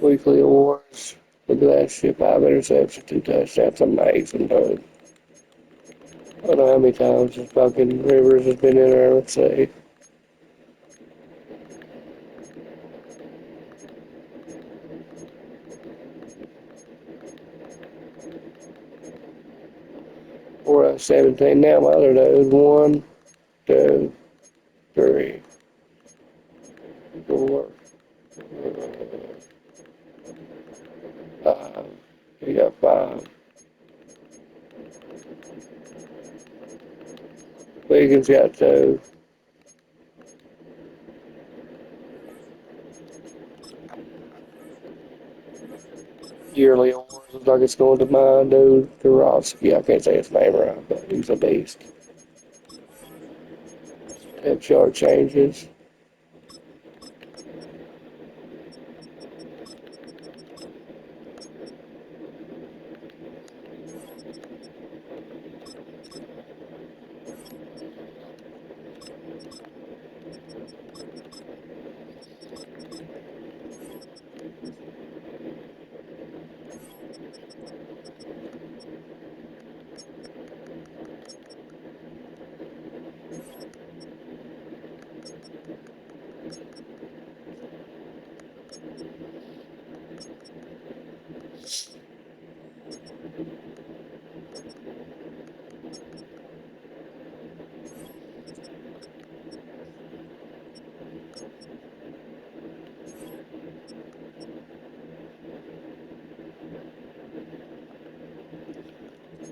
Weekly awards. Look at that shit. 5 interceptions, 2 touchdowns. Amazing, dude. I don't know how many times this fucking Rivers has been in there, let's say. Four out of 17. Now my other dude. 1, 2, 3, 4, 5. He got 5. Wiggins got 2. Yearly awards looks like it's going to my dude, Karofsky. I can't say his name right, but he's a beast. Depth chart changes.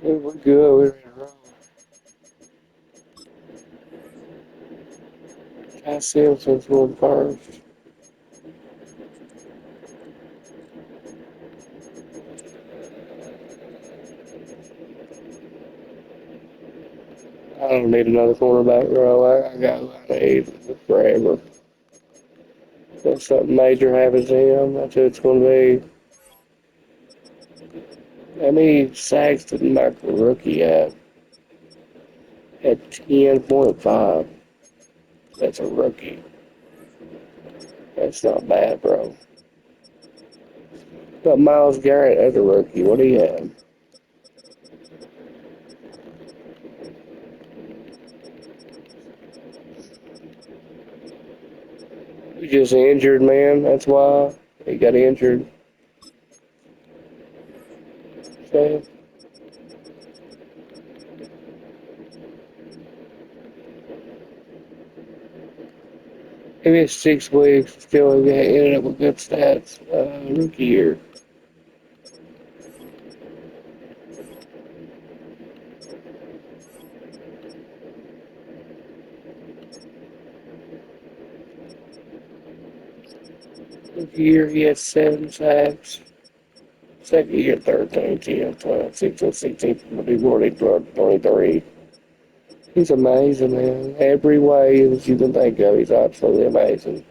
We're good. We're ready to roll. Ty Simpson's going first. I don't need another cornerback, bro. I got what I need forever. If something major happens to him, that's who it's going to be. How many sacks did Michael Rookie have? At 10.5. That's a rookie. That's not bad, bro. But Myles Garrett as a rookie, what do you have? He just injured, man. That's why he got injured. So, he missed 6 weeks. Still ended up with good stats. Rookie year. Rookie year, he had 7 sacks. Second year, 13, 10, 12, 16, 16, 40, 23. He's amazing, man. Every way that you can think of, he's absolutely amazing.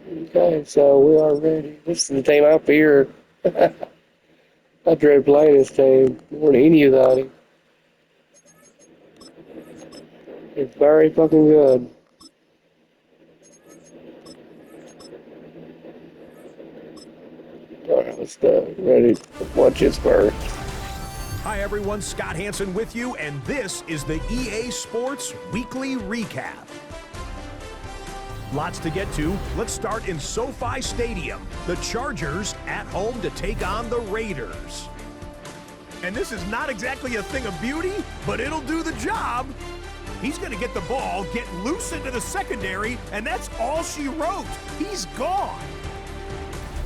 Okay, so we are ready. This is the team I fear. I dread playing this team more than anybody. It's very fucking good. Alright, let's go. Ready to watch this first. Hi everyone, Scott Hansen with you, and this is the EA Sports Weekly Recap. Lots to get to. Let's start in SoFi Stadium. The Chargers at home to take on the Raiders. And this is not exactly a thing of beauty, but it'll do the job. He's going to get the ball, get loose into the secondary, and that's all she wrote. He's gone.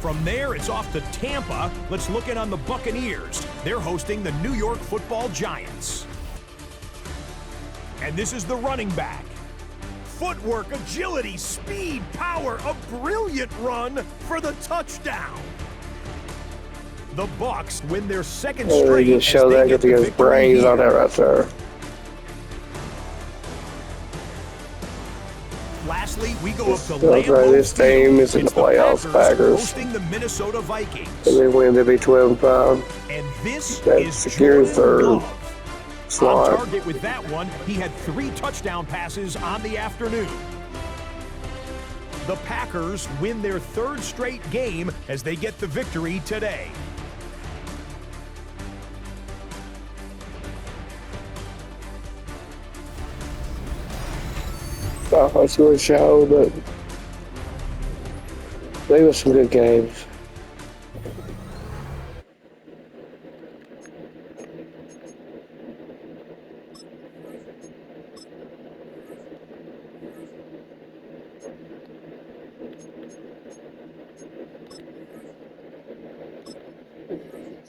From there, it's off to Tampa. Let's look in on the Buccaneers. They're hosting the New York Football Giants. And this is the running back. Footwork, agility, speed, power, a brilliant run for the touchdown. The Bucs win their second straight. Just show that, get his brains on that right there. Lastly, we go up to Lambeau this team is in the playoffs, Packers. Hosting the Minnesota Vikings. And they win, they'll be 12-5. And this That is secures their slot. On target with that one, he had 3 touchdown passes on the afternoon. The Packers win their third straight game as they get the victory today. It's a good show, but they were some good games.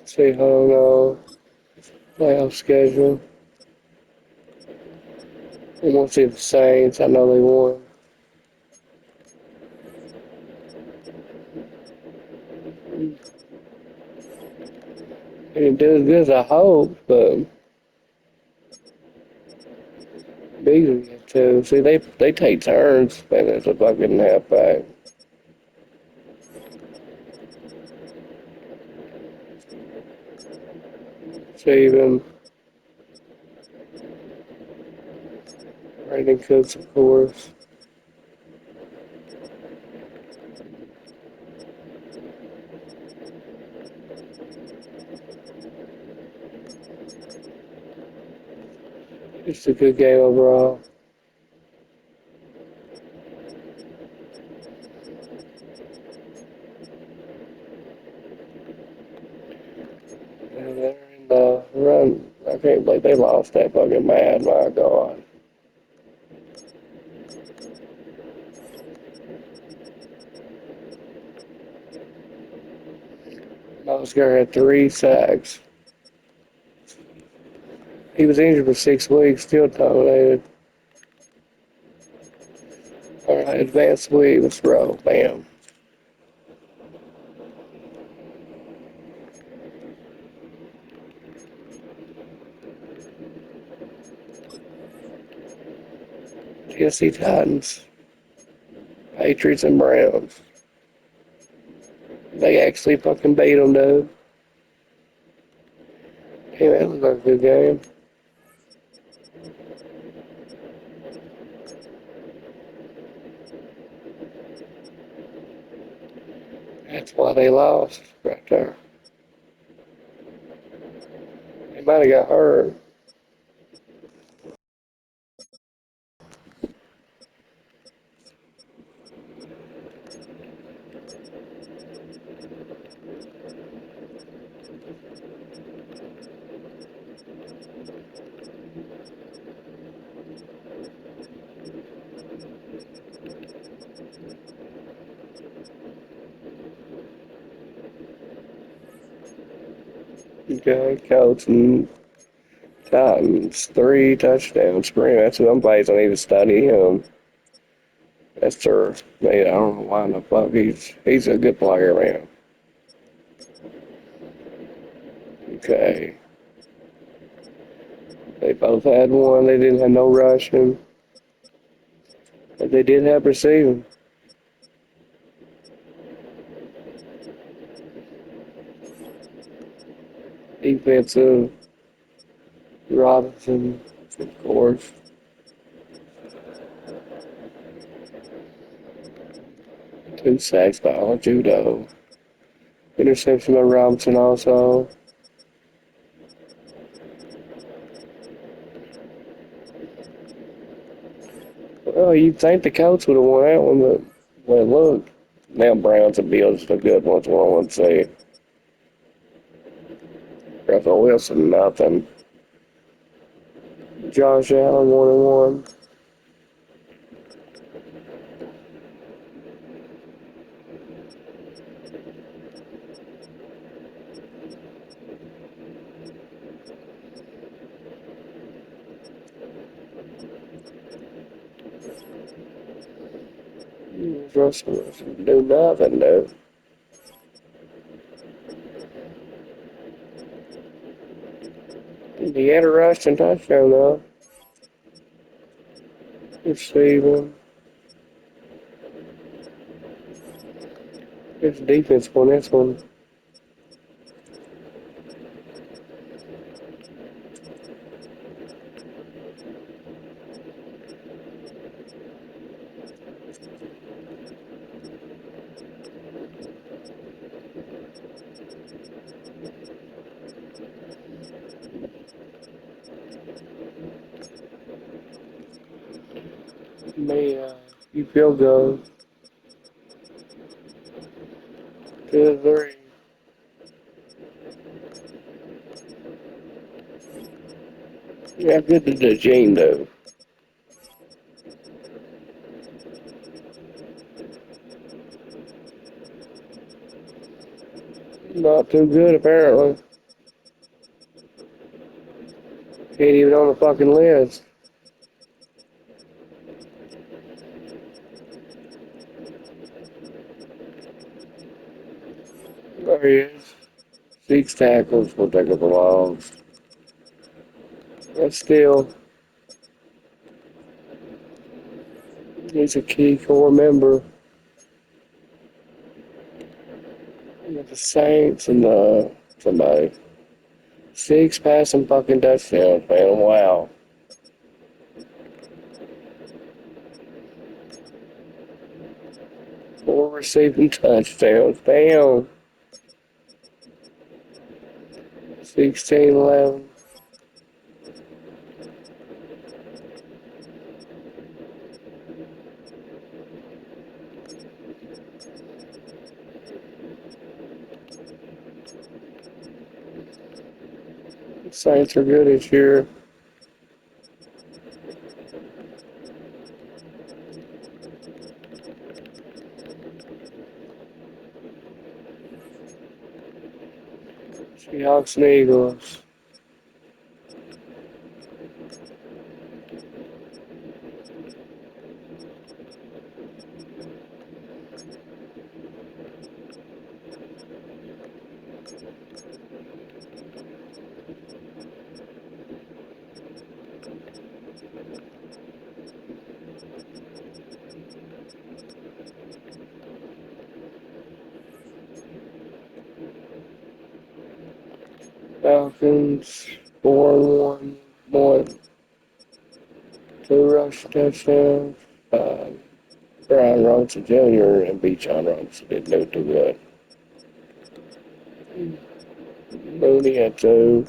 See how playoff schedule. We won't see the Saints. I know they won. They didn't do as good as I hoped, but beat them too. See, they take turns, and it's a fucking halfback. See them. Brandon Cooks, of course. It's a good game overall. And they're in the run. I can't believe they lost that fucking mad. My God. Oscar had 3 sacks. He was injured for 6 weeks, still dominated. All right, advanced week. Let's roll. Bam. Tennessee Titans. Patriots and Browns. They actually fucking beat them, dude. Hey, that was a good game. That's why they lost right there. They might have got hurt. Okay, Colts and Titans. 3 touchdowns. Spring. That's who I'm playing. I need to study him. That's their. Man, I don't know why in the fuck he's a good player, man. Okay. They both had one. They didn't have no rushing. But they did have receiving. Defensive. Robinson, of course. 2 sacks by Judo. Interception by Robinson also. Well, you'd think the Colts would have won that one, but well, look. Now Browns and Bills are good ones. 1 see. Russell Wilson, nothing. Josh Allen, 1-1. Russell Wilson, do nothing, dude. He had a rushing touchdown, though. Receiving. His defense won this one. You feel good. 2-3. Yeah, good to the Gene though. Not too good apparently. Ain't even on the fucking list. There he is. 6 tackles will take up a while. But still, he's a key core member with the Saints and somebody. 6 passing fucking touchdowns, man. Wow. 4 receiving touchdowns. Damn. 16-11. Saints are good this year. Seahawks and Eagles. Falcons 4-1. One. 2 rush touchdowns. Uh, Brian Robinson Jr. and B. John Robinson didn't do too good. Mooney had 2.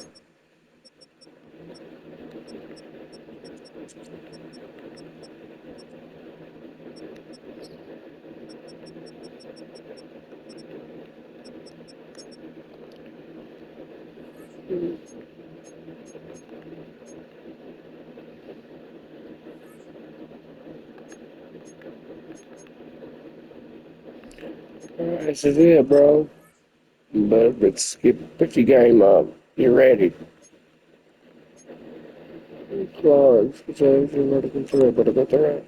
This is it, bro. But let's pick your game up. You ready? Clark, so you ready to throw it, but about the right.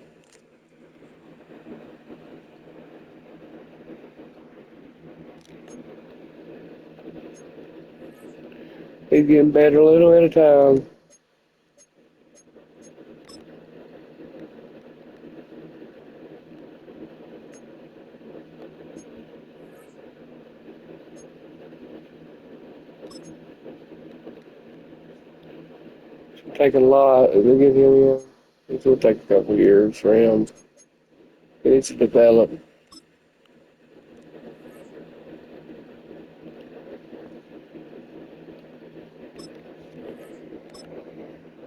He's getting better a little at a time. It'll take a lot to get him in. It will take a couple years for him. He needs to develop.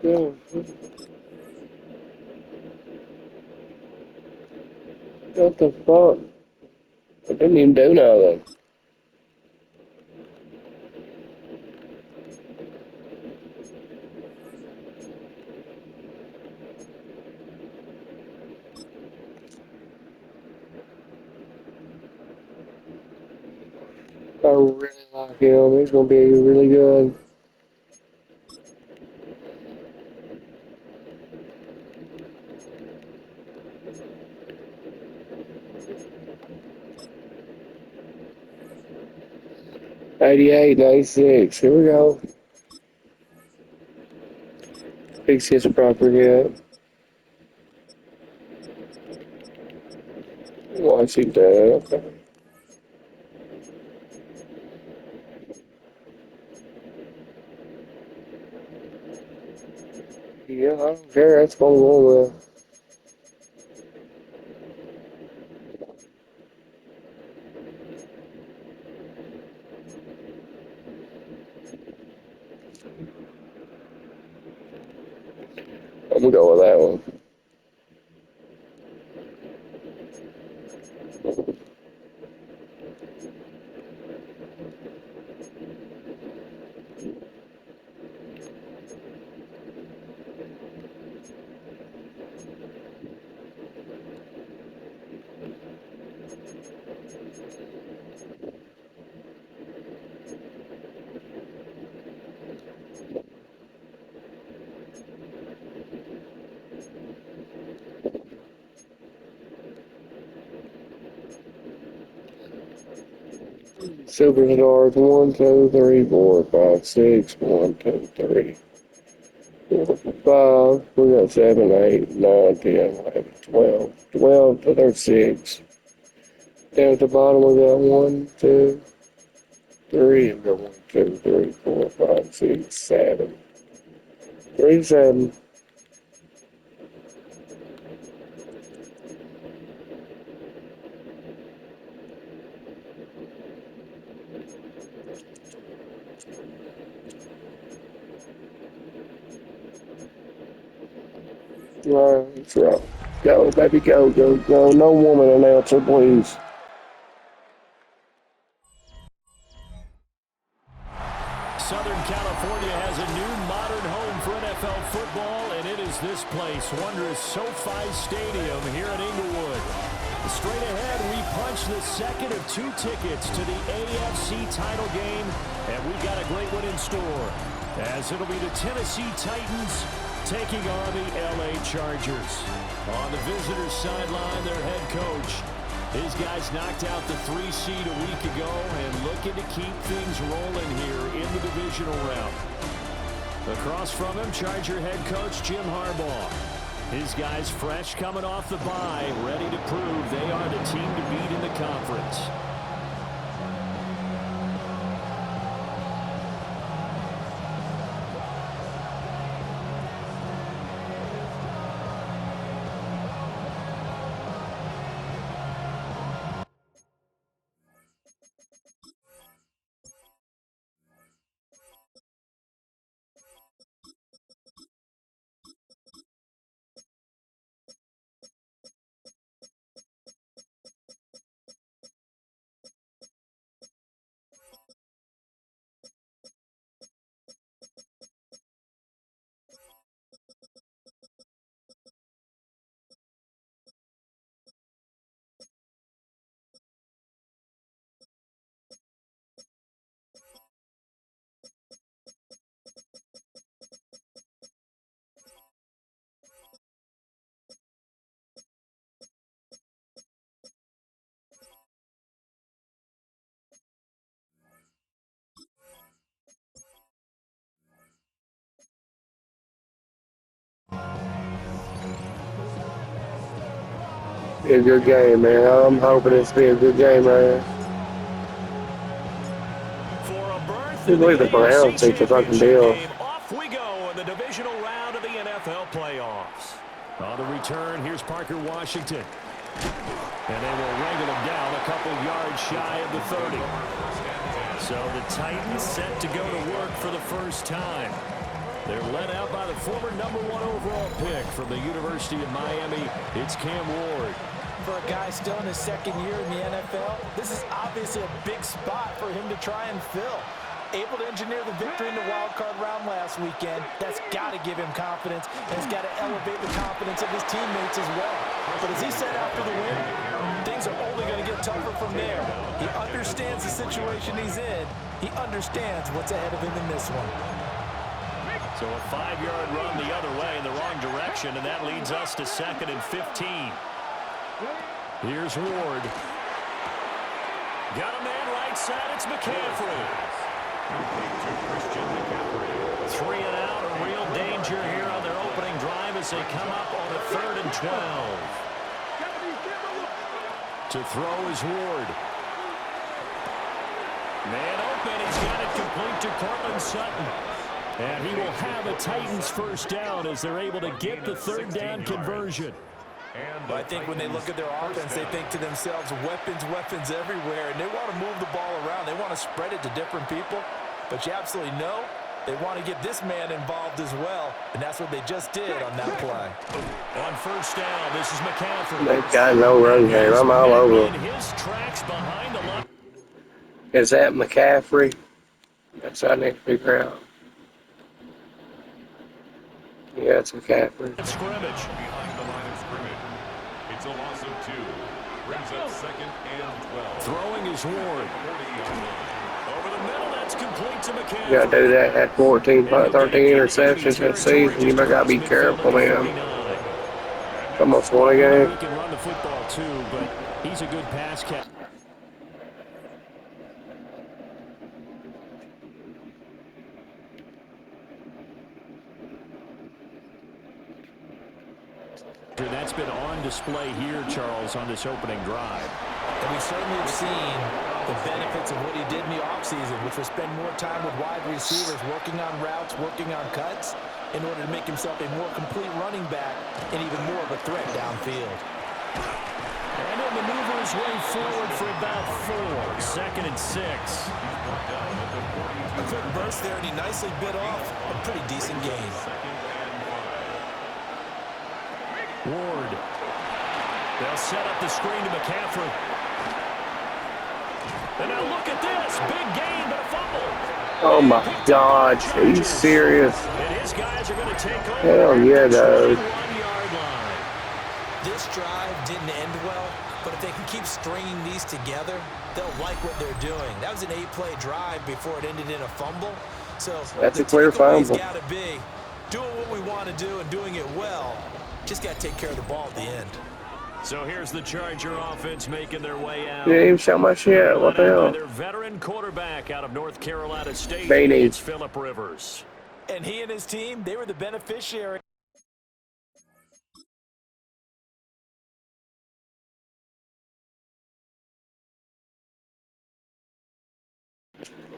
Yeah. What the fuck? I didn't even do nothing. I really like him. He's gonna be really good. '88, '96. Here we go. Fix his proper yet. Washington. Okay. Yeah, I don't care. That's what I'm going with. I'm gonna go with that one. Superstars 1, 2, 3, 4, 5, 6. 1, 2, 3, 4, 5. We got 7, 8, 9, 10, 11, 12. 12 to their 6. Down at the bottom we got 1, 2, 3. We got 1, 2, 3, 4, 5, 6, 7. 3, 7. Alright, that's right. Go, baby, go, go, go. No woman announcer, please. Southern California has a new modern home for NFL football, and it is this place, wondrous SoFi Stadium here in Inglewood. Straight ahead, we punch the second of 2 tickets to the AFC title game, and we've got a great one in store, as it'll be the Tennessee Titans taking on the LA Chargers. On the visitors' sideline, their head coach. His guys knocked out the 3 seed a week ago and looking to keep things rolling here in the divisional round. Across from him, Charger head coach Jim Harbaugh. His guys fresh coming off the bye, ready to prove they are the team to beat in the conference. Be a good game, man. I'm hoping it's be a good game, man. I believe the Browns take the fucking deal. Off we go in the divisional round of the NFL playoffs. On the return, here's Parker Washington. And they will wrangle him down a couple yards shy of the 30. So the Titans set to go to work for the first time. They're led out by the former #1 overall pick from the University of Miami. It's Cam Ward. For a guy still in his second year in the NFL, this is obviously a big spot for him to try and fill. Able to engineer the victory in the wild card round last weekend. That's got to give him confidence, and it's got to elevate the confidence of his teammates as well. But as he said after the win, things are only going to get tougher from there. He understands the situation he's in. He understands what's ahead of him in this one. So a 5-yard run the other way in the wrong direction, and that leads us to 2nd and 15. Here's Ward. Got a man right side. It's McCaffrey. 3 and out. A real danger here on their opening drive as they come up on a 3rd and 12. To throw is Ward. Man open. He's got it complete to Cortland Sutton. And he will have a Titans first down as they're able to get the 3rd down conversion. But I think when they look at their offense, they think to themselves, weapons, weapons everywhere. And they want to move the ball around. They want to spread it to different people. But you absolutely know they want to get this man involved as well. And that's what they just did on that play. On first down, this is McCaffrey. They've got no run game. I'm all over. His tracks behind the line. Is that McCaffrey? That's what I need to figure out. Yeah, it's McCaffrey. Scrimmage. Behind the line of scrimmage. It's a loss of 2. Brings up 2nd and 12. Throwing is Ward. Over the middle, that's complete to McCaffrey. You gotta do that. Had 13 interceptions that season. You gotta be careful, man. Almost won a game. He can run the football too, but he's a good pass catcher. that's been on display here, Charles, on this opening drive. And we certainly have seen the benefits of what he did in the offseason, which was spend more time with wide receivers, working on routes, working on cuts, in order to make himself a more complete running back and even more of a threat downfield. And he'll maneuver his way forward for about 4. 2nd and 6. A quick burst there, and he nicely bit off a pretty decent gain. Ward. They'll set up the screen to McCaffrey. And now look at this. Big gain, but a fumble. Oh my God, are you serious? And his guys are going to take over. Hell yeah, dude. 21-yard line. This drive didn't end well, but if they can keep stringing these together, they'll like what they're doing. That was an 8-play drive before it ended in a fumble. So That's the a clear takeaway's fumble. got to be doing what we want to do and doing it well. Just got to take care of the ball at the end. So here's the Charger offense making their way out. You didn't even show my shit. What the hell? Their veteran quarterback out of North Carolina State. Beanie. It's Phillip Rivers. And he and his team, they were the beneficiary.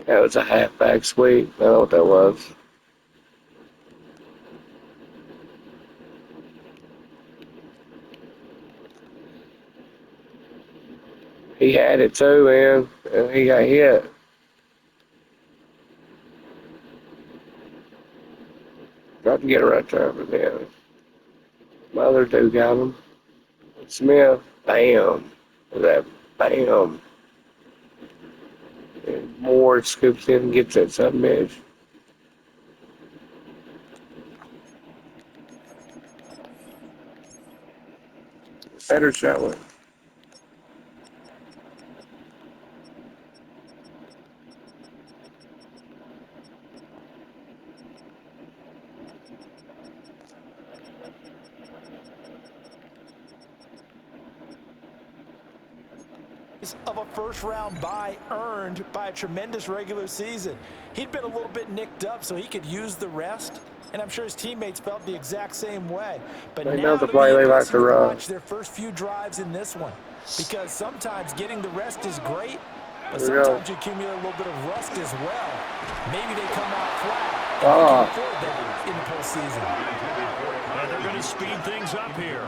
That was a halfback sweep. I don't know what that was. He had it too, man. And he got hit. Got to get it right there, but then my other dude got him. Smith, bam. That bam. And Moore scoops in and gets that sudden edge. Better shot one. Of a first-round bye earned by a tremendous regular season. He'd been a little bit nicked up, so he could use the rest, and I'm sure his teammates felt the exact same way. But They now know the it'll play be they like interesting to run. watch their first few drives in this one, because sometimes getting the rest is great, but There we go. sometimes you accumulate a little bit of rust as well. Maybe they come out flat. And Ah. they can afford that in the postseason. And they're going to speed things up here.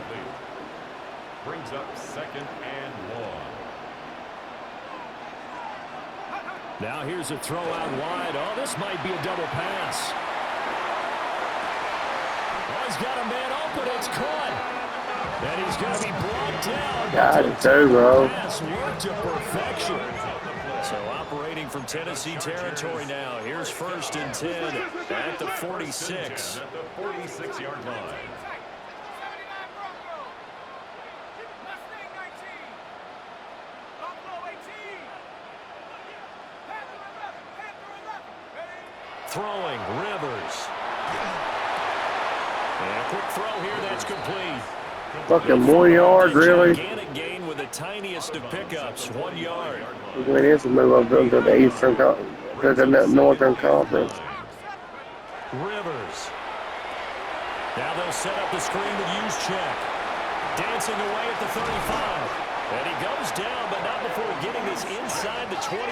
Brings up 2nd and 1. Now here's a throw out wide. Oh, this might be a double pass. Oh, he's got a man open. It's caught. And he's going to be brought down. Got it too, bro. Pass worked to perfection. So operating from Tennessee territory now. Here's 1st and 10 at the 46. At the 46-yard line. Throwing, Rivers. And a quick throw here, that's complete. Fucking 1 yard, really? Gigantic gain with the tiniest of pickups, 1 yard. We need to move up to the Eastern, to the Northern Conference. Rivers. Now they'll set up the screen with Juszczyk. Dancing away at the 35. And he goes down, but not before getting this inside the 25.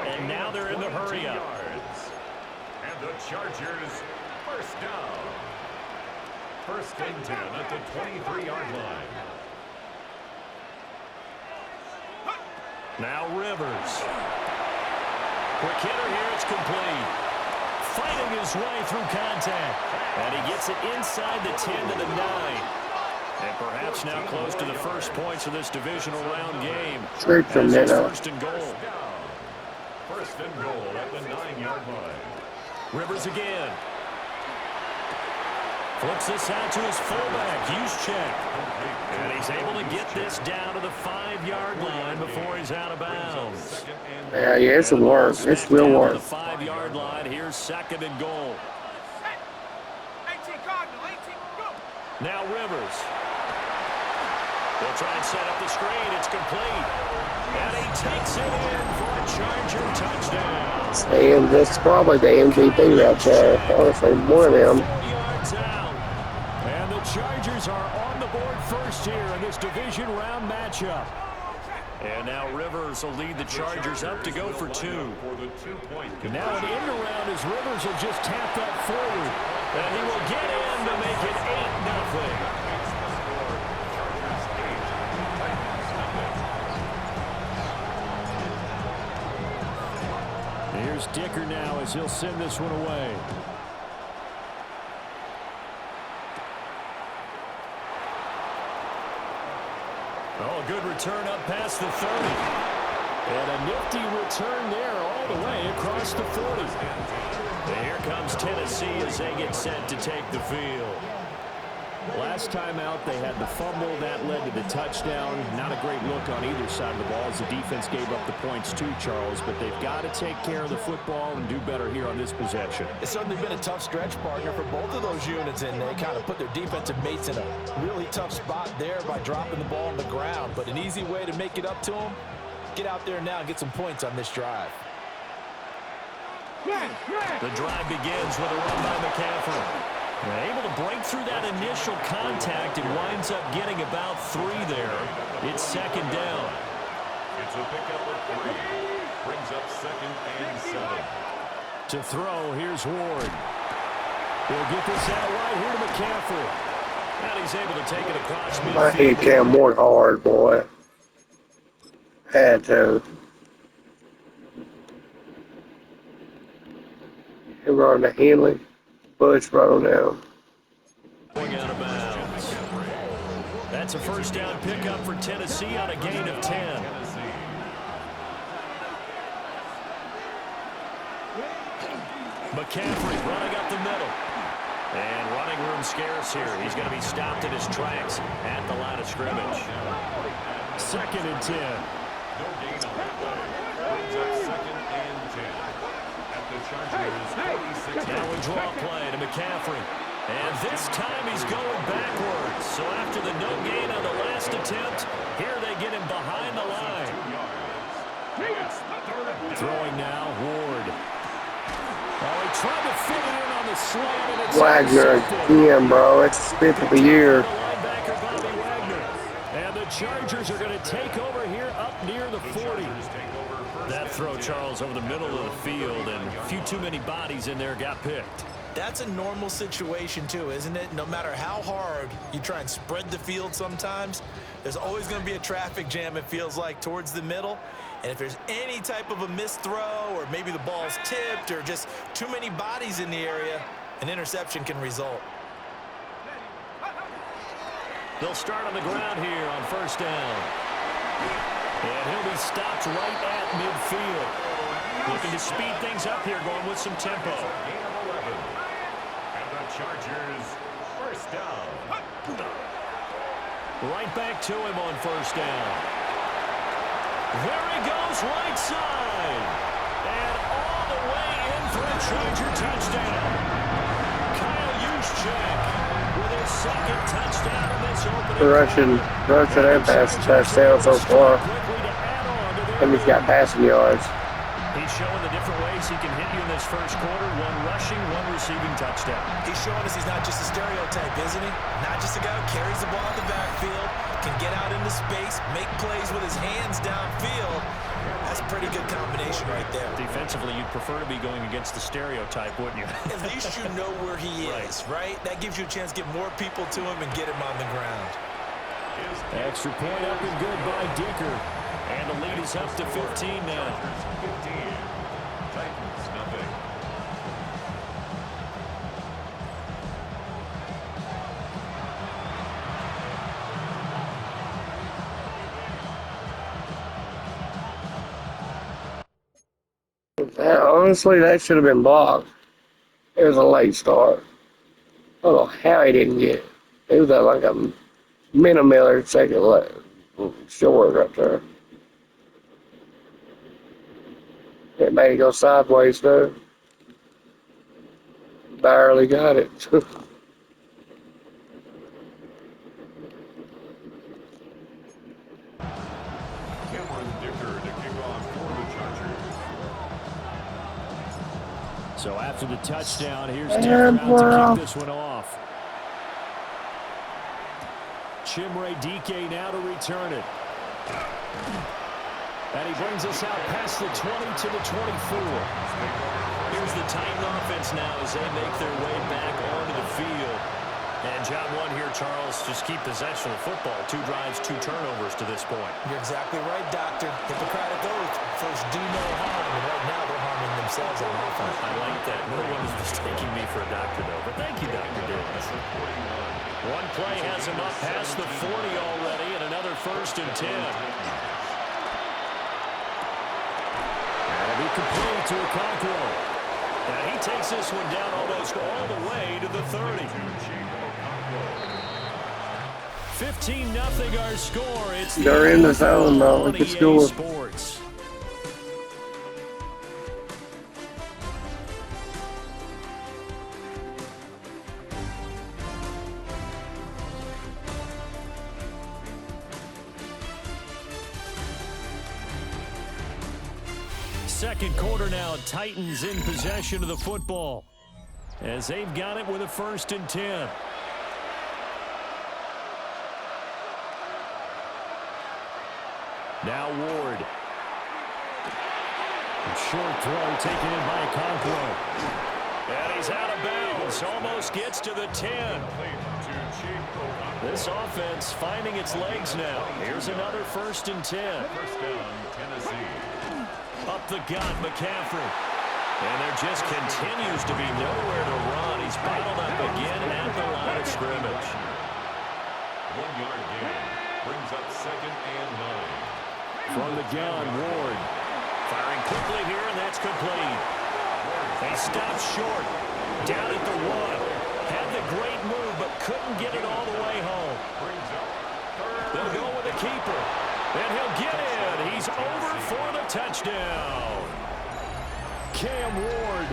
And now they're in the hurry-up. And the Chargers first down. 1st and 10 at the 23-yard line. Now Rivers. Quick hitter here, it's complete. Fighting his way through contact. And he gets it inside the 10 to the 9. And perhaps now close to the first points of this divisional round game. Straight from As it's there. 1st and goal. 1st and goal at the 9-yard line. Rivers again. Flips this out to his fullback, Juszczyk. And he's able to get this down to the 5-yard line before he's out of bounds. Yeah, it's a work. This will Down to work. the 5-yard line. Here's 2nd and goal. Now Rivers. They'll try and set up the screen. It's complete. And he takes it in for a Charger touchdown. And that's probably the MVP right there. Honestly, one of them. 4 yards out. And the Chargers are on the first here in this division round matchup. And now Rivers will lead the Chargers up to go for 2. And now an end around as Rivers will just tap that forward. And he will get in to make it 8-0. Here's Dicker now as he'll send this one away. Oh, good return up past the 30. And a nifty return there all the way across the 40. And here comes Tennessee as they get set to take the field. Last time out, they had the fumble. That led to the touchdown. Not a great look on either side of the ball as the defense gave up the points too, Charles. But they've got to take care of the football and do better here on this possession. It's certainly been a tough stretch, partner, for both of those units, and they kind of put their defensive mates in a really tough spot there by dropping the ball on the ground. But an easy way to make it up to them, get out there now and get some points on this drive. The drive begins with a run by McCaffrey. They're able to break through that initial contact and winds up getting about 3 there. It's second down. It's a pickup of 3. Brings up 2nd and 7. To throw, here's Ward. He'll get this out right here to McCaffrey. And he's able to take it across midfield. I hate Cam Ward hard, boy. Had to. He run to Henley. Bush brought him down. Going out of bounds. That's a first down pickup for Tennessee on a gain of 10. McCaffrey running up the middle. And running room scarce here. He's going to be stopped in his tracks at the line of scrimmage. 2nd and 10. No gain on that play. Brings up 2nd and 10. At the Chargers 46. Now we draw play to McCaffrey. And this time he's going backwards. So after the no gain on the last attempt, here they get him behind the line. Throwing now, Ward. Oh, he tried to fit it in on the slant, and it's Wagner again, bro. It's his 5th of the year. Linebacker Bobby Wagner. And the Chargers are going to take over here up near the 40. That throw, Charles, over the middle of the field, and a few too many bodies in there got picked. That's a normal situation too, isn't it? No matter how hard you try and spread the field sometimes, there's always going to be a traffic jam, it feels like, towards the middle. And if there's any type of a missed throw, or maybe the ball's tipped, or just too many bodies in the area, an interception can result. They'll start on the ground here on first down. And he'll be stopped right at midfield. Looking to speed things up here, going with some tempo. Gain of 11. And the Chargers first down. Right back to him on first down. There he goes, right side. And all the way in for a Charger touchdown. Kyle Juszczyk with his 2nd touchdown in this opening. Russian and passing touchdown so far. And he's got passing yards. He's showing the different ways he can hit you in this first quarter. 1 rushing, 1 receiving touchdown. He's showing us he's not just a stereotype, isn't he? Not just a guy who carries the ball in the backfield, can get out into space, make plays with his hands downfield. That's a pretty good combination right there. Defensively, you'd prefer to be going against the stereotype, wouldn't you? At least you know where he is, right? That gives you a chance to get more people to him and get him on the ground. Extra point up and good by Dicker. And the lead is up to 15 now. 15. Titans, nothing. Honestly, that should have been blocked. It was a late start. I don't know how he didn't get it. It was at like a millimeter second left. Short right there. It made it go sideways though. Barely got it. So after the touchdown, here's Dicker out to kick this one off. Chimere Dike now to return it. And he brings us out past the 20 to the 24. Here's the Titan offense now as they make their way back onto the field. And job one here, Charles, just keep possession of football. 2 drives, 2 turnovers to this point. You're exactly right, Doctor. Hippocratic oath. First, do no harm. And right now, they're harming themselves on offense. I like that. No one is mistaking me for a doctor, though. But thank you, Dr. Davis. One play has him up past the 40 already, and another 1st and 10. That'll be complete to Okonkwo. And he takes this one down almost all the way to the 30. 15-0 our score. It's They're in the zone, though. It's a score. Sports. Second quarter now, Titans in possession of the football as they've got it with a 1st and 10. Now Ward. Short throw taken in by Okonkwo. And he's out of bounds. Almost gets to the 10. This offense finding its legs now. Here's another 1st and 10. First down, Tennessee. Up the gut, McCaffrey. And there just continues to be nowhere to run. He's bottled up again at the line of scrimmage. 1-yard gain. Brings up 2nd and 9. From the gun, Ward. Firing quickly here, and that's complete. He stops short. Down at the 1. Had the great move, but couldn't get it all the way home. They'll go with the keeper. And he'll get in. He's over for the touchdown. Cam Ward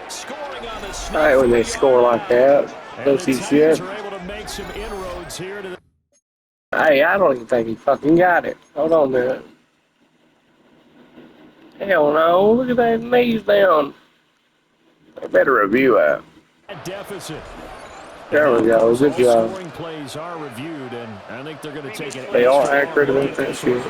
scoring on the snap. All right, when they score like that, don't see shit. Are able to make some inroads here to the Hey, I don't even think he fucking got it. Hold on a minute. Hell no, look at that knees down. I better review that. deficit. There we go, good job. Scoring plays are reviewed, and I think they're going to take it. They are accurate about that shit.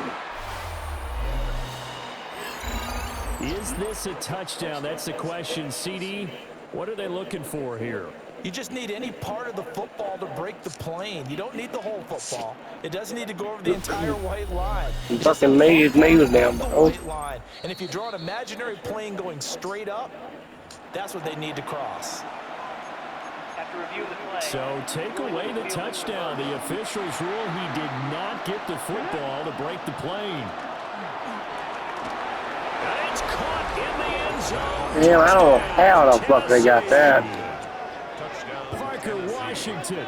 Is this a touchdown? That's the question. CD, what are they looking for here? You just need any part of the football to break the plane. You don't need the whole football. It doesn't need to go over the entire white line. Fucking knee was down. The Oh. white line. And if you draw an imaginary plane going straight up, that's what they need to cross. So take away the touchdown. The officials rule he did not get the football to break the plane. And it's caught in the end zone. Damn, I don't know how the fuck they got that. Parker Washington.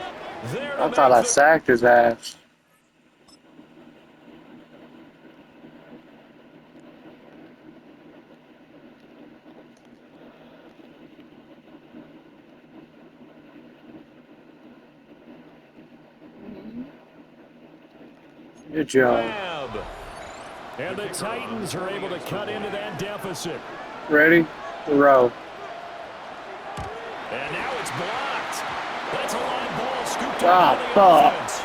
I thought I sacked his ass. Good job. And the Titans are able to cut into that deficit. Ready? Row. And now it's blocked. That's a line ball scooped Ah, up by the fuck. offense.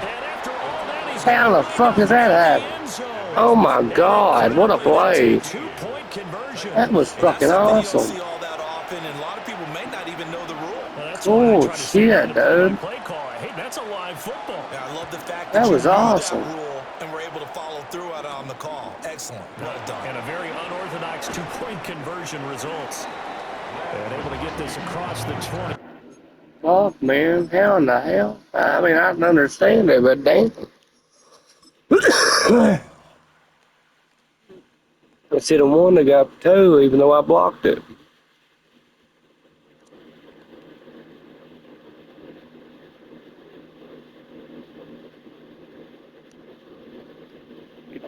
And after all that, he's How the fuck is that happening? Oh my God, what a play. Two-point conversion. That was fucking awesome. See all that often, and a lot of people may not even know the rule. That's why I Oh, try to see shit, the dude. play call. Hey, that's a live football. Yeah, I love the fact That that was you knew awesome. that rule and were able to follow through on the call. Excellent. Well done. And a very unorthodox two-point conversion results. And able to get this across the 20. Fuck, man. How in the hell? I mean, I can understand it, but damn. I should have won the guy for two, even though I blocked it.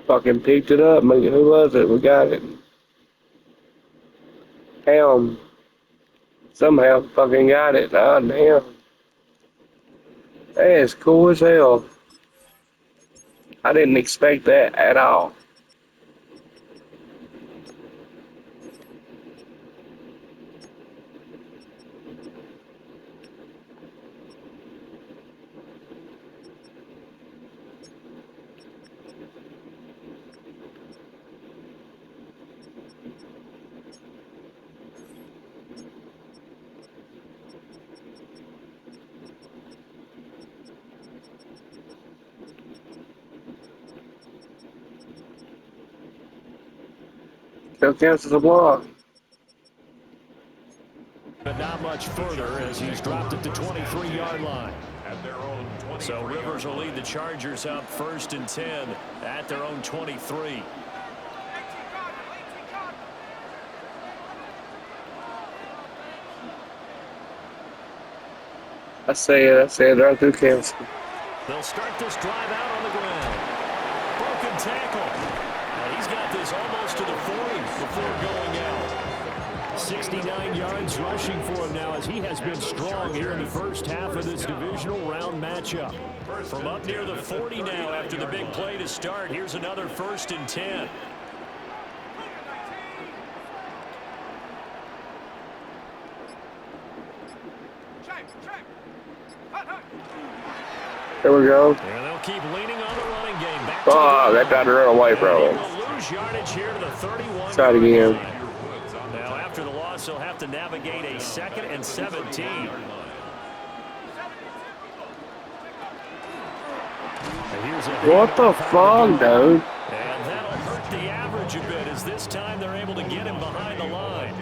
Fucking picked it up. Who was it? We got it. Damn. Somehow fucking got it. Ah, damn. That is cool as hell. I didn't expect that at all. Still counts as a block. But not much further as he's dropped at the 23-yard line. At their own 23. So Rivers will lead the Chargers up 1st and 10 at their own 23. I say it right through Kansas. They'll start this drive out on the ground. Broken tackle. And he's got this almost to the 40 before going out. 69 yards rushing for him now as he has been strong here in the first half of this divisional round matchup. From up near the 40 now after the big play to start. Here's another 1st and 10. There we go. And they'll keep leaning on the running game. Back Oh, they tried to run away from him. will lose yardage here to the 31. Try it again. Now, after the loss, they'll have to navigate a 2nd and 17. What the fuck, dude? And that'll hurt the average a bit as this time they're able to get him behind the line.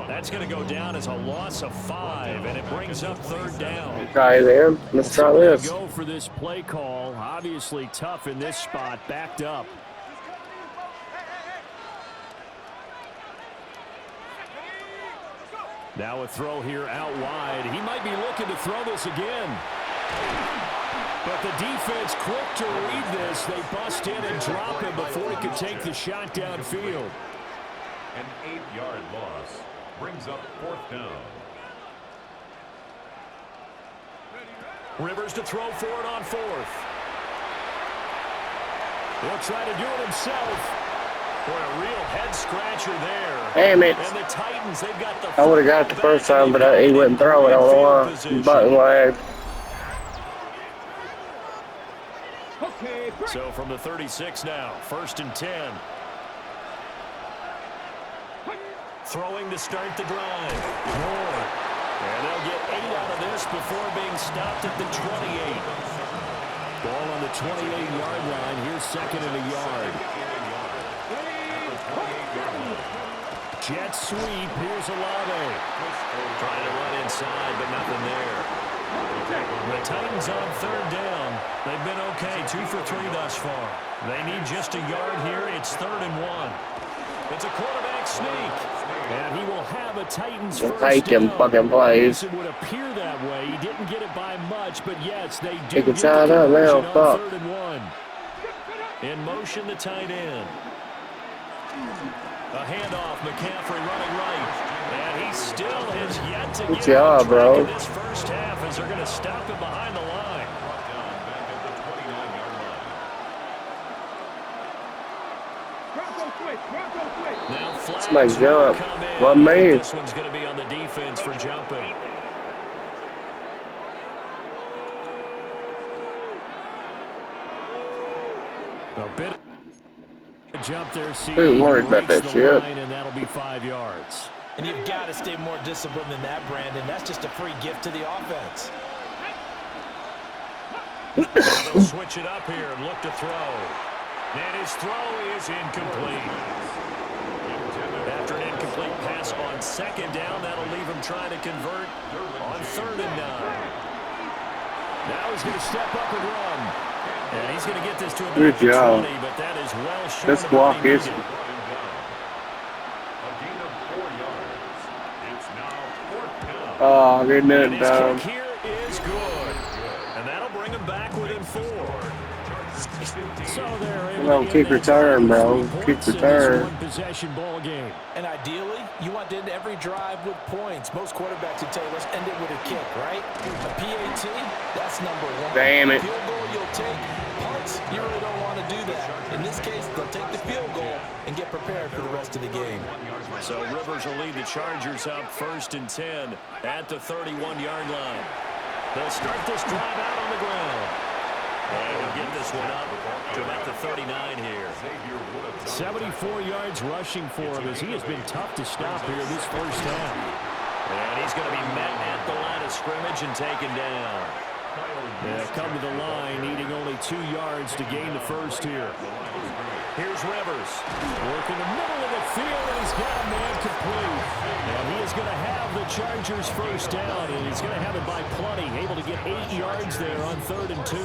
That's going to go down as a loss of 5, and it brings up 3rd down. Okay, then. Let's try this. Go for this play call. Obviously tough in this spot, backed up. Now a throw here out wide. He might be looking to throw this again. But the defense quick to read this. They bust in and drop him before he could take the shot downfield. An 8-yard loss brings up 4th down. Rivers to throw for it on 4th. He'll try to do it himself. Boy, a real head scratcher there. Damn it. And the Titans, they've got the I would have got it the first time, but he wouldn't throw it. I don't know why. Button lag. So from the 36 now, 1st and 10. Throwing to start the drive. And they'll get 8 out of this before being stopped at the 28. Ball on the 28-yard line. Here's 2nd and a yard. Jet sweep. Here's Olave. Trying to run inside, but nothing there. The Titans on 3rd down. They've been okay, 2 for 3 thus far. They need just a yard here. It's 3rd and 1. It's a quarterback sneak. And he will have a Titans first down. Take him fucking plays. It would appear that way. He didn't get it by much, but yes, they do He can get tie it the up now. conversion on Fuck. 3rd and 1. In motion, the tight end. A handoff, McCaffrey running right. And he still has yet to Good get job, on track bro. in this first half as they're going to stop him behind the line. Brought down back at the 29-yard line. Now flags Somebody will jump. come in. One man. This one's going to be on the defense for jumping. A bit of jump there. Ain't worried about that shit. And that'll be 5 yards. And you've got to stay more disciplined than that, Brandon. That's just a free gift to the offense. They'll switch it up here and look to throw. And his throw is incomplete. After an incomplete pass on 2nd down, that'll leave him trying to convert on 3rd and 9. Now he's going to step up and run. And he's going to get this to about Good the job. 20, but that is well short This of block what he is. needed. A gain of 4 yards. It's now 4th down. Oh, good And nothing, his dog. kick here is good. And that'll bring him back within 4. So they're able No, to kick get that return, bro. 3 Kick points in this return. one-possession ball game. And ideally, you want to end every drive with points. Most quarterbacks would tell you, let's end it with a kick, right? A PAT, that's number 1. Damn it. Field goal you'll take. Punts, you really don't want to do that. In this case, they'll take the field goal and get prepared for the rest of the game. So Rivers will lead the Chargers up 1st and 10 at the 31-yard line. They'll start this drive out on the ground. And we'll get this one up to about the 39 here. 74 yards rushing for him as he has been tough to stop here this first half. And he's going to be met at the line of scrimmage and taken down. Come to the line, needing only 2 yards to gain the first here. Here's Rivers. Working the middle of the field, and he's got a man complete. And he is going to have the Chargers first down, and he's going to have it by plenty. Able to get 8 yards there on 3rd and 2.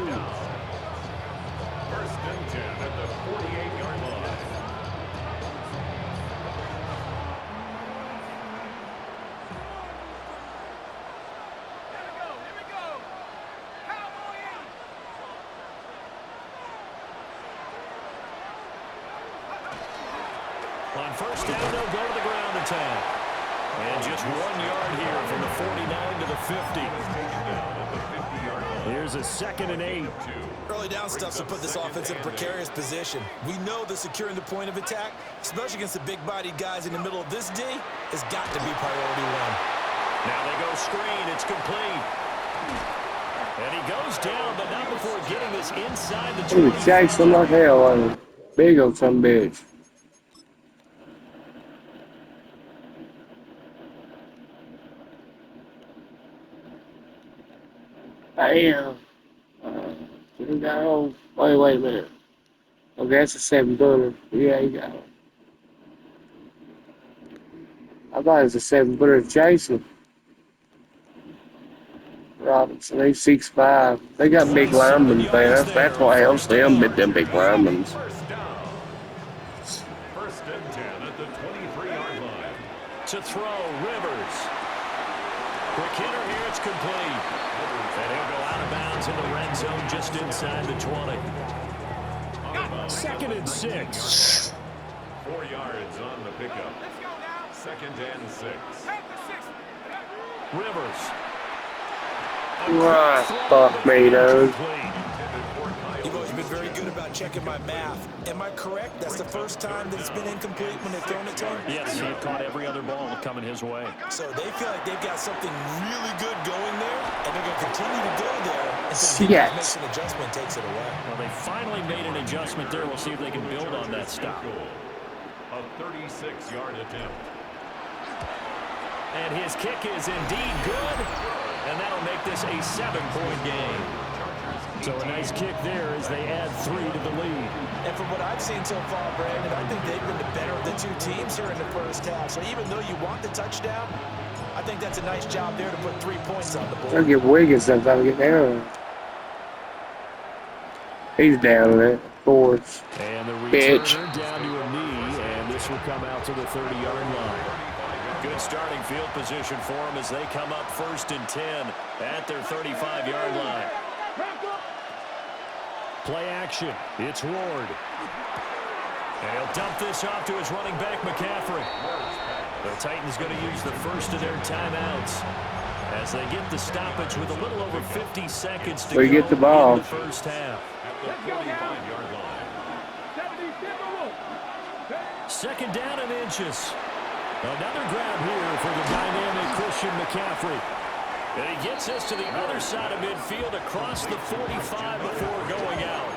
First and 10 at the 48-yard line. On first down, they'll go to the ground attack. And just 1 yard here from the 49 to the 50. Here's a 2nd and 8. Early down stuff to put this offense in a precarious position. We know that securing the point of attack, especially against the big-bodied guys in the middle of this D, has got to be priority one. Now they go screen. It's complete. And he goes down, but not before getting this inside the 20. He was chasing like hell on him. Big old some bitch. Damn. He got home. Wait a minute. Okay, that's a 7-footer. Yeah, he got home. I thought it was a 7-footer chasing. Robinson, he's 6'5". They got big linemen, man. That's what helps them, but them big linemen. First down. First and 10 at the 23-yard line. To throw, Rivers. Quick hitter here, it's complete. And he'll go out of bounds in the red zone just inside the 20. 2nd and 6. 4 yards on the pickup. Second and 6. Rivers. Right, fuck me, dude. You've always been very good about checking my math. Am I correct? That's the first time that it's been incomplete when they've thrown it to him? Yes, he had caught every other ball coming his way. So they feel like they've got something really good going there, and they're going to continue to go there until Yes. makes an adjustment, takes it away. Well, they finally made an adjustment there. We'll see if they can build on that stop. A 36-yard attempt. And his kick is indeed good, and that'll make this a 7-point game. So a nice kick there as they add 3 to the lead. And from what I've seen so far, Brandon, I think they've been the better of the two teams here in the first half. So even though you want the touchdown, I think that's a nice job there to put 3 points on the board. They'll get Wiggins sometime to get down. He's down there. Forwards. And the Bitch. returner down to a knee, and this will come out to the 30-yard line. Good starting field position for them as they come up 1st and 10 at their 35-yard line. Play action. It's Ward. And he'll dump this off to his running back, McCaffrey. The Titans going to use the first of their timeouts as they get the stoppage with a little over 50 seconds to go get the ball. in the first half. At the 45-yard line. 2nd down and inches. Another grab here for the dynamic Christian McCaffrey. And he gets us to the other side of midfield across the 45 before going out.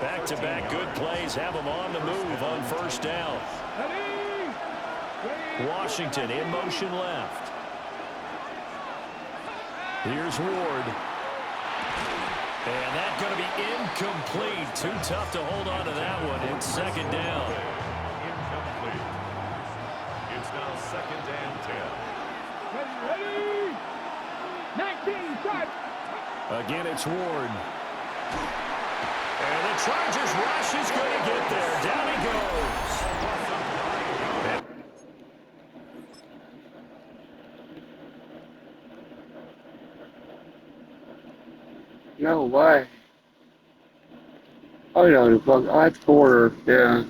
Back-to-back good plays have him on the move on 1st down. Washington in motion left. Here's Ward. And that's going to be incomplete. Too tough to hold on to that one in 2nd down. Incomplete. It's now 2nd and 10. Again, it's Ward. And the Chargers rush is going to get there. Down he goes. No way. Oh, no, the fuck. Oh, that's quarter. Yeah.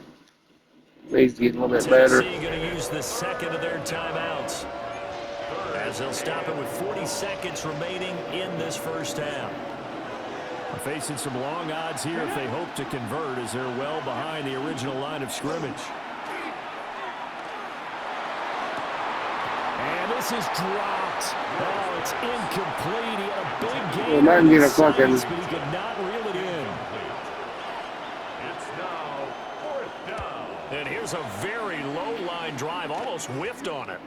Needs to get a little bit better. Tennessee going to use the 2nd of their timeouts as they'll stop it with 40 seconds remaining in this first half. Facing some long odds here if they hope to convert as they're well behind the original line of scrimmage. And this is dropped. Oh, it's incomplete. He had a big game. Well, man, get a fucking... But he could not reel it in. It's now 4th down. And here's a very low line drive, almost whiffed on it.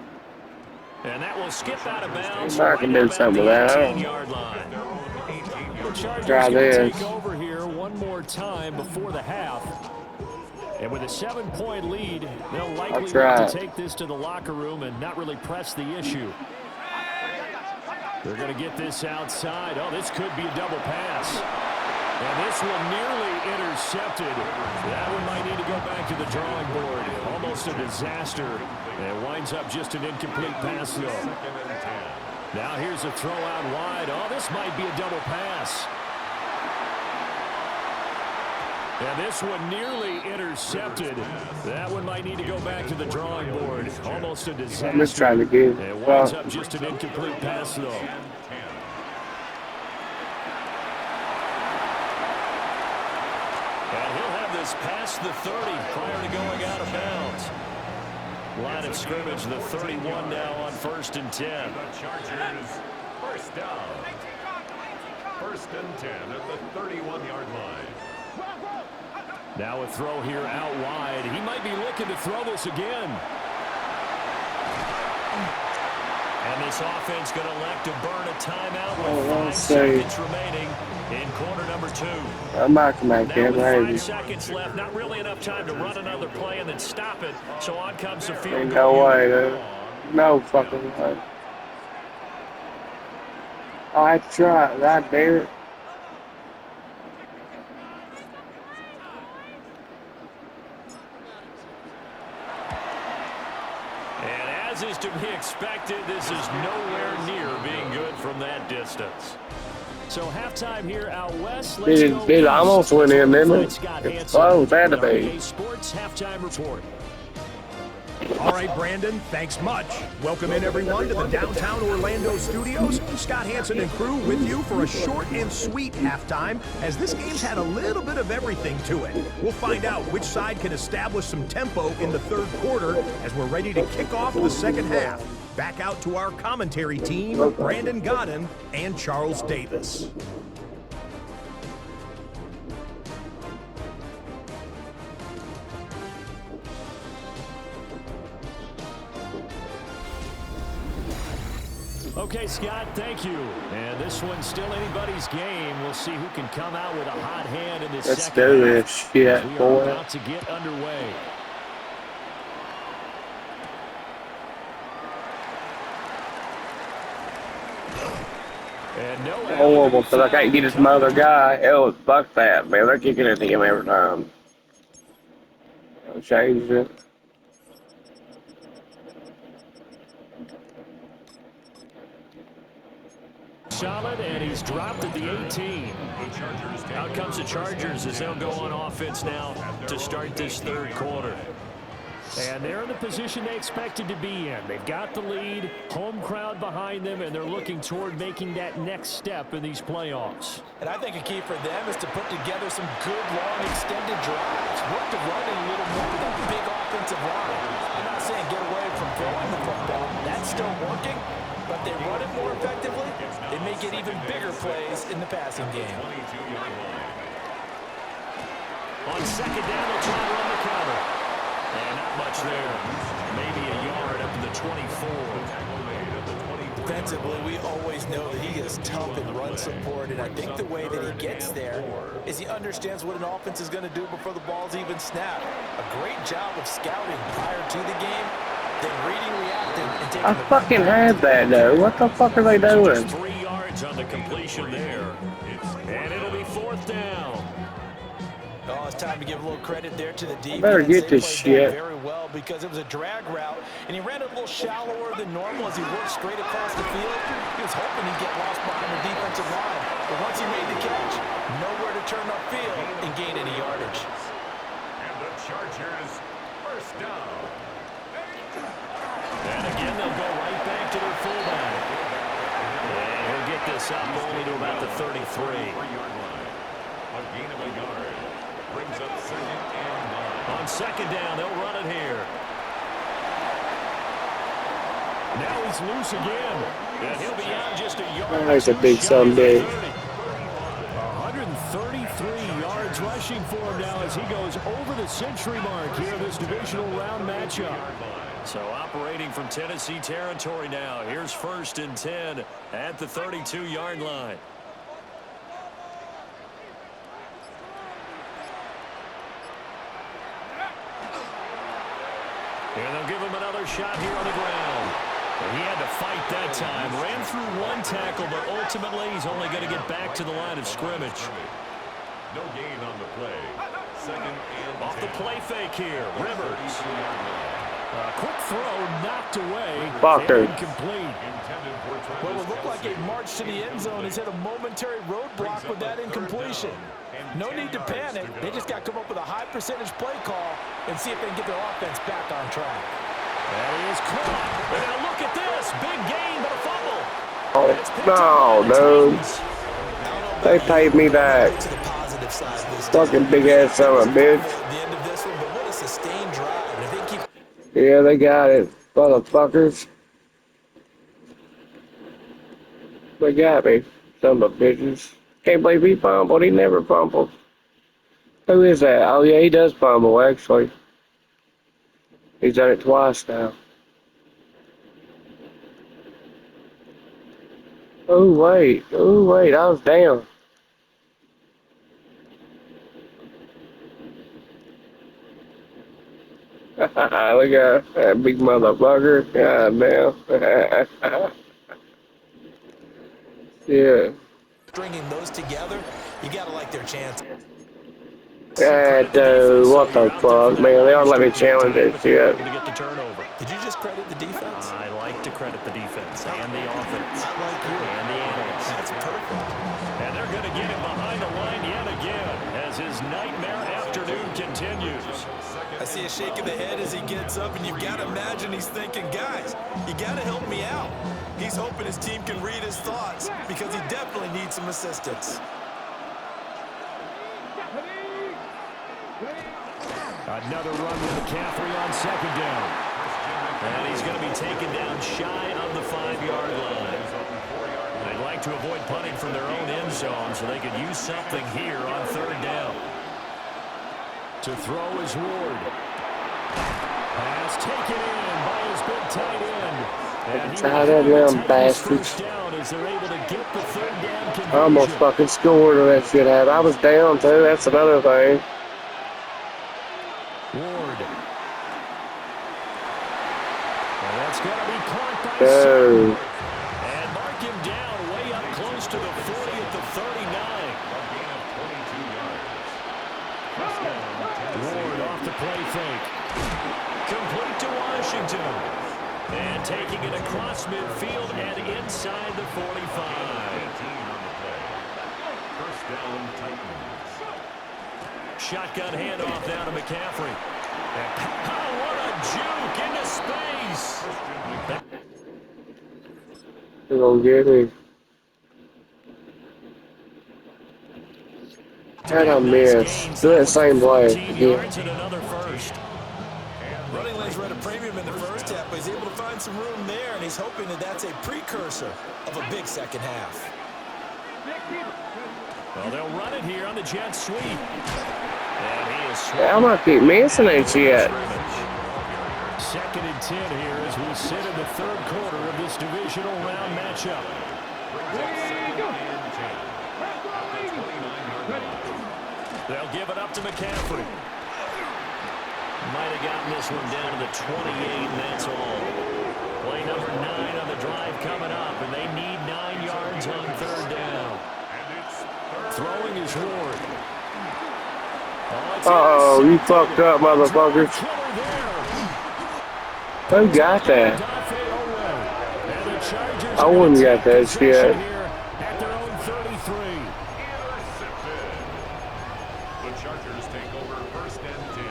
And that will skip out of bounds. I can do something with that. I don't know. 18-yard line. The Chargers Try going to this. take over here one more time before the half. And with a 7-point lead, they'll likely look to take this to the locker room and not really press the issue. They're going to get this outside. Oh, this could be a double pass. And this one nearly intercepted. That one might need to go back to the drawing board. Almost a disaster. And it winds up just an incomplete pass, though. Now here's a throw out wide. Oh, this might be a double pass. And this one nearly intercepted. That one might need to go back to the drawing board. Almost a disaster. I'm just trying to give. It winds up just an incomplete pass, though. And he'll have this past the 30 prior to going out of bounds. Line of scrimmage, the 31 now on 1st and 10. The Chargers, first down. 1st and 10 at the 31-yard line. Now a throw here out wide. He might be looking to throw this again. And this offense going to elect to burn a timeout with 5 seconds remaining in quarter number 2. I'm not going to make Now it, with maybe. 5 seconds left, not really enough time to run another play and then stop it. So on comes the field Ain't goal. no way, dude. No fucking way. I tried. I dare it. And as is to be expected, this is nowhere near being good from that distance. So halftime here out west. Let's go It east. almost went in, didn't it? Scott It's Hansen close, had to with our be. EA Sports halftime report. All right, Brandon, thanks much. Welcome in, everyone, to the downtown Orlando studios. Scott Hansen and crew with you for a short and sweet halftime, as this game's had a little bit of everything to it. We'll find out which side can establish some tempo in the third quarter as we're ready to kick off the second half. Back out to our commentary team, Brandon Godden and Charles Davis. Okay, Scott, thank you. And this one's still anybody's game. We'll see who can come out with a hot hand in this Let's second do half. this shit, As we are boy. about to get underway. And no Horrible, because I can't get this mother guy. Hell, fuck that, man. They're kicking it to him every time. Change it. solid, and he's dropped at the 18. Out comes the Chargers as they'll go on offense now to start this third quarter. And they're in the position they expected to be in. They've got the lead, home crowd behind them, and they're looking toward making that next step in these playoffs. And I think a key for them is to put together some good, long, extended drives. Work the running a little more with that big offensive line. I'm not saying get away from throwing the football. That's still working, but they run it more effectively. They may get even bigger plays in the passing game. On second down, they'll try to run the counter. And not much there. Maybe a yard up to the 24. Defensively, we always know that he is tough in run support, and I think the way that he gets there is he understands what an offense is going to do before the ball's even snapped. A great job of scouting prior to the game, then reading, reacting, and taking I fucking had that, though. What the fuck are they doing? 3 yards on the completion there. And it'll be fourth down. Oh, it's time to give a little credit there to the defense. Better get They this played that shit. very well because it was a drag route, and he ran it a little shallower than normal as he worked straight across the field. He was hoping he'd get lost behind the defensive line, but once he made the catch, nowhere to turn upfield and gain any yardage. And the Chargers, first down. And again, they'll go right back to their fullback. And he'll get this up only to about the 33. 3-yard line. A gain of a yard. Brings up second and 9. On second down, they'll run it here. Now he's loose again. And he'll be out just a yard. That's a big someday. 133 yards rushing for him now as he goes over the century mark here in this divisional round matchup. So operating from Tennessee territory now. Here's first and 10 at the 32-yard line. And they'll give him another shot here on the ground. And he had to fight that time. Ran through one tackle, but ultimately he's only going to get back to the line of scrimmage. No gain on the play. Second and Off the 10. play fake here. Rivers. Quick throw knocked away. Fucker. Incomplete. Intended for Travis Well, it looked like a Kelce. march to the end zone has hit a momentary roadblock with that incompletion. No need to panic. They just got to come up with a high percentage play call and see if they can get their offense back on track. That is caught. And now look at this. Big gain, but a fumble. Oh, It's picked up by the no, dude. Titans. They paid me back. To the positive side of this Fucking big ass son of a bitch. at the end of this one, but what a sustained drive. And if they keep Yeah, they got it, motherfuckers. They got me, son of a bitches. Can't believe he fumbled. He never fumbled. Who is that? Oh, yeah, he does fumble, actually. He's done it twice now. Oh, wait. Oh, wait. I was down. Look at that big motherfucker. God damn. Yeah. stringing those together, you got to like their chances. God, dude, what the fuck, man? They don't let me challenge that shit. To get the turnover. Did you just credit the defense? I like to credit the defense and the offense. I like you. And the analysts. That's perfect. And they're going to get him behind the line yet again as his nightmare afternoon continues. I see a shake of the head as he gets up, and you've got to imagine he's thinking, guys, you got to help me out. He's hoping his team can read his thoughts because he definitely needs some assistance. Another run with McCaffrey on second down. And he's going to be taken down shy of the 5-yard line. They'd like to avoid punting from their own end zone so they could use something here on third down. To throw is Ward. Pass taken in by his big tight end. And Tight end, them bastards. first down as they're able to get the third down conversion. I almost fucking scored on that shit. I was down, too. That's another thing. Ward. And that's going to be caught by Dude. Sutton. And mark him down way up close to the 40 at the 39. Ward off the play fake. Complete to Washington. And taking it across midfield and inside the 45. First down, Titans. Shotgun handoff down to McCaffrey. Oh, what a juke into space. They're gonna get me. How'd I miss? Do that same play again. And another first. Running lanes were at a premium in the first half, but he's able to find some room there, and he's hoping that that's a precursor of a big second half. Well, they'll run it here on the jet sweep. And he is Yeah, I'm gonna keep missing that shit. Second and 10 here as we sit in the third quarter of this divisional round matchup. They'll give it up to McCaffrey. Might have gotten this one down to the 28, and that's all. Play number 9 on the drive coming up, and they need 9 yards on third down. Throwing is Ward. Uh-oh, you fucked up, motherfuckers. Who got that? I wouldn't got that shit. At their own 33. The Chargers take over first and 10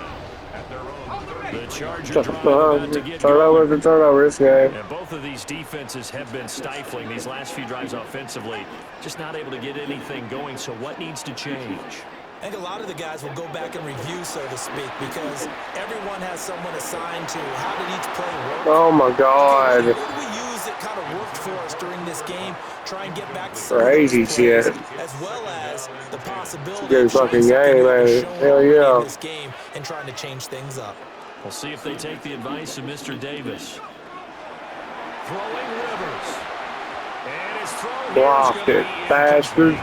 at their own 30. The Charger drive about to get Turnover going. to turnover this game. And both of these defenses have been stifling these last few drives offensively. Just not able to get anything going, so what needs to change? I think a lot of the guys will go back and review, so to speak, because everyone has someone assigned to how did each play work. Oh my god. What did we use that kind of worked for us during this game? Try and get back to some Crazy of those plays, shit. as well as the possibility Good of showing fucking something game, that man. we've shown Hell already yeah. in this game and trying to change things up. We'll see if they take the advice of Mr. Davis. Throwing Rivers. And his throw Blocked it, bastard.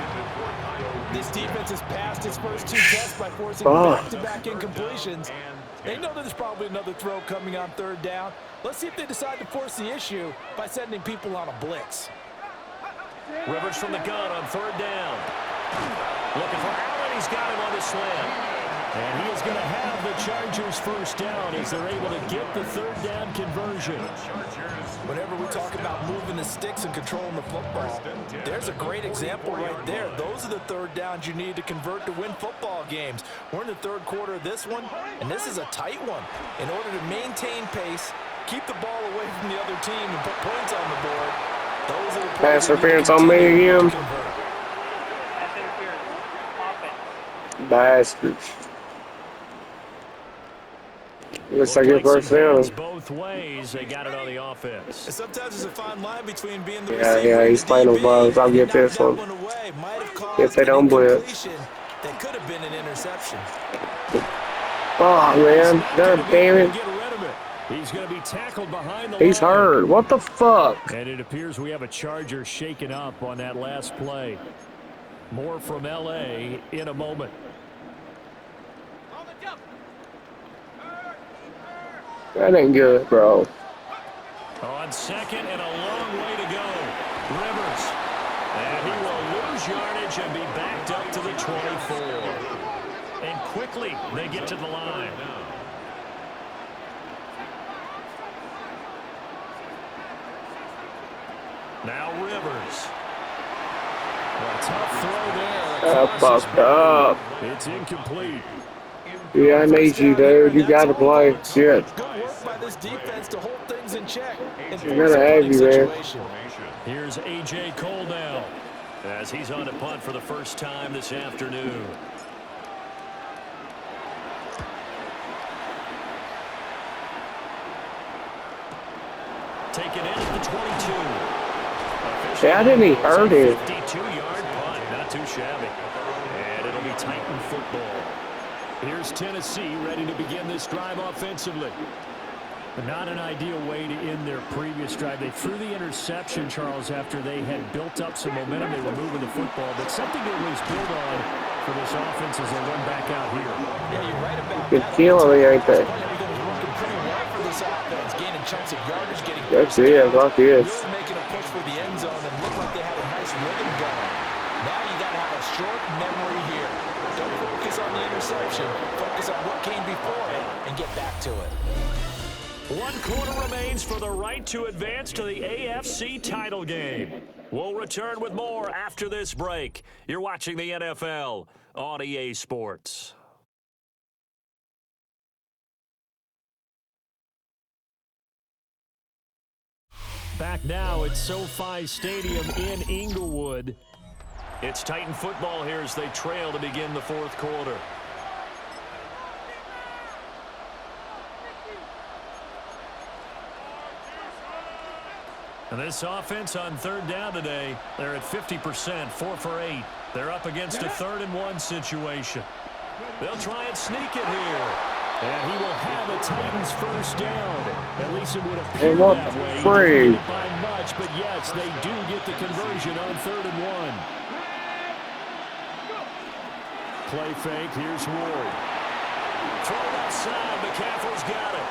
This defense has passed its first 2 tests by forcing Fuck. back-to-back incompletions. They know that there's probably another throw coming on third down. Let's see if they decide to force the issue by sending people on a blitz. Rivers from the gun on third down. Looking for Allen. He's got him on the slant. And he is going to have the Chargers first down as they're able to get the third down conversion. Whenever we talk about moving the sticks and controlling the football, there's a great example right there. Those are the third downs you need to convert to win football games. We're in the third quarter of this one, and this is a tight one. In order to maintain pace, keep the ball away from the other team, and put points on the board, those are the Pass interference on me again. Bastards. Looks like it first down. Both ways, they got it on the offense. And sometimes there's a fine line between being the Yeah, he's playing the balls. I'll get this one. If they don't blitz. That could have been an interception. Oh, man. God damn it. He's going to be tackled behind the He's line. hurt. What the fuck? And it appears we have a Charger shaken up on that last play. More from L.A. in a moment. That ain't good, bro. On second and a long way to go. Rivers. And he will lose yardage and be backed up to the 24. And quickly they get to the line. Now Rivers. A tough throw there. Fucked up. It's incomplete. Yeah, I need you, dude. You gotta play. Shit. Good work by this defense to hold things in check. You're gonna have you, man. Here's A.J. Cole now as he's on to punt for the first time this afternoon. Taken in at the 22. Yeah, I didn't even hurt him. 52-yard punt, not too shabby. And it'll be Titan football. Here's Tennessee ready to begin this drive offensively. Not an ideal way to end their previous drive. They threw the interception, Charles, after they had built up some momentum. They were moving the football, but something to at least build on for this offense as they run back out here. Yeah, you're right about Good killing me, ain't they? Everything's working pretty well for this offense, gaining chunks of yardage, getting That's it. Like this. really making a push for the end zone and looked like they had a nice rhythm going. Now you got to have a short memory here. Don't focus on the interception. Focus on what came before it and get back to it. 1 quarter remains for the right to advance to the AFC title game. We'll return with more after this break. You're watching the NFL on EA Sports. Back now at SoFi Stadium in Inglewood. It's Titan football here as they trail to begin the fourth quarter. And this offense on third down today, they're at 50%, 4 for 8. They're up against a 3rd and 1 situation. They'll try and sneak it here. And he will have a Titans first down. At least it would appear that way. Free. Not by much, but yes, they do get the conversion on 3rd and 1. Play fake, here's Ward. Throw outside, McCaffrey's got it.